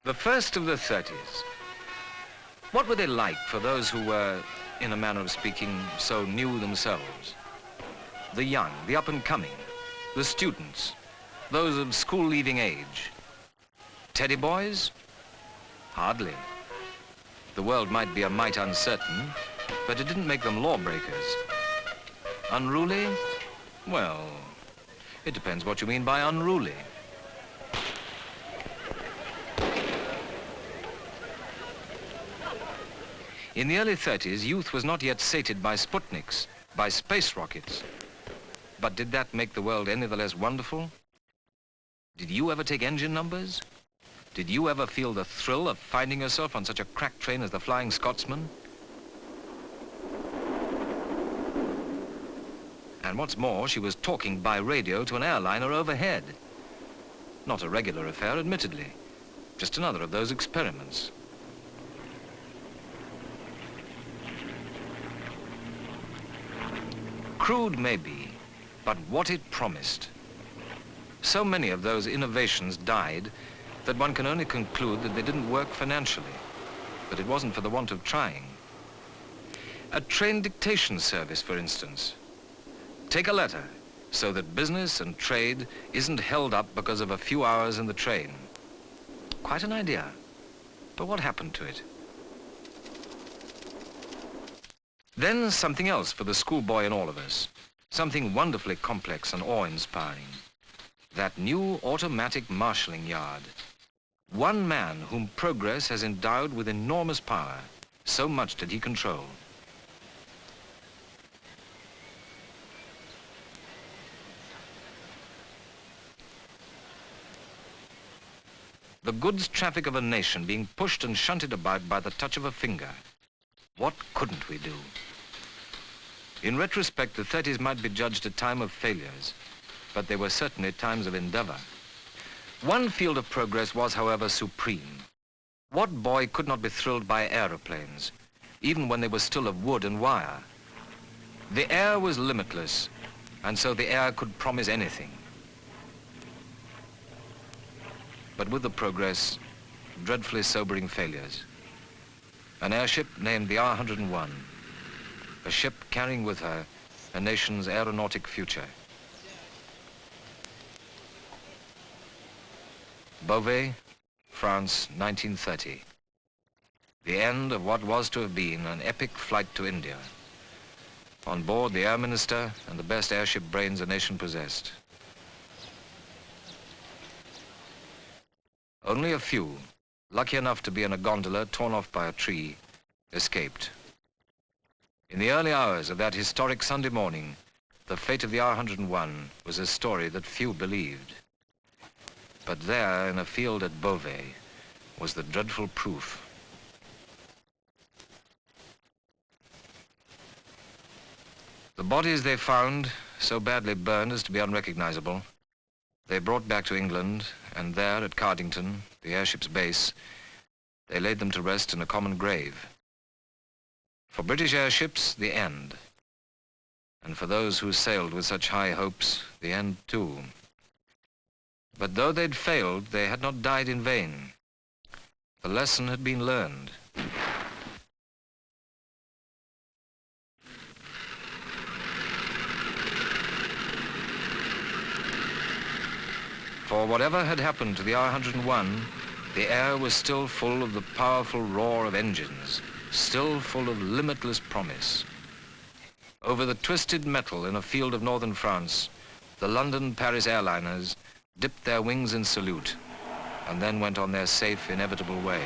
The first of the 30s. What were they like for those who were, in a manner of speaking, so new themselves? The young, the up-and-coming, the students, those of school-leaving age. Teddy boys? Hardly. The world might be a mite uncertain, but it didn't make them lawbreakers. Unruly? Well, it depends what you mean by unruly. In the early 30s, youth was not yet sated by Sputniks, by space rockets. But did that make the world any the less wonderful? Did you ever take engine numbers? Did you ever feel the thrill of finding yourself on such a crack train as the Flying Scotsman? And what's more, she was talking by radio to an airliner overhead. Not a regular affair, admittedly. Just another of those experiments. Crude, maybe, but what it promised. So many of those innovations died that one can only conclude that they didn't work financially, but it wasn't for the want of trying. A train dictation service, for instance. Take a letter so that business and trade isn't held up because of a few hours in the train. Quite an idea, but what happened to it? Then something else for the schoolboy in all of us. Something wonderfully complex and awe-inspiring. That new automatic marshalling yard. One man whom progress has endowed with enormous power. So much did he control. The goods traffic of a nation being pushed and shunted about by the touch of a finger. What couldn't we do? In retrospect, the 30s might be judged a time of failures, but they were certainly times of endeavor. One field of progress was, however, supreme. What boy could not be thrilled by aeroplanes, even when they were still of wood and wire? The air was limitless, and so the air could promise anything. But with the progress, dreadfully sobering failures. An airship named the R-101, a ship carrying with her a nation's aeronautic future. Beauvais, France, 1930. The end of what was to have been an epic flight to India. On board, the Air Minister and the best airship brains a nation possessed. Only a few, lucky enough to be in a gondola torn off by a tree, escaped. In the early hours of that historic Sunday morning, the fate of the R-101 was a story that few believed. But there, in a field at Beauvais, was the dreadful proof. The bodies they found, so badly burned as to be unrecognizable, they brought back to England, and there at Cardington, the airship's base, they laid them to rest in a common grave. For British airships, the end. And for those who sailed with such high hopes, the end too. But though they'd failed, they had not died in vain. The lesson had been learned. For whatever had happened to the R-101, the air was still full of the powerful roar of engines, still full of limitless promise. Over the twisted metal in a field of northern France, the London-Paris airliners dipped their wings in salute and then went on their safe, inevitable way.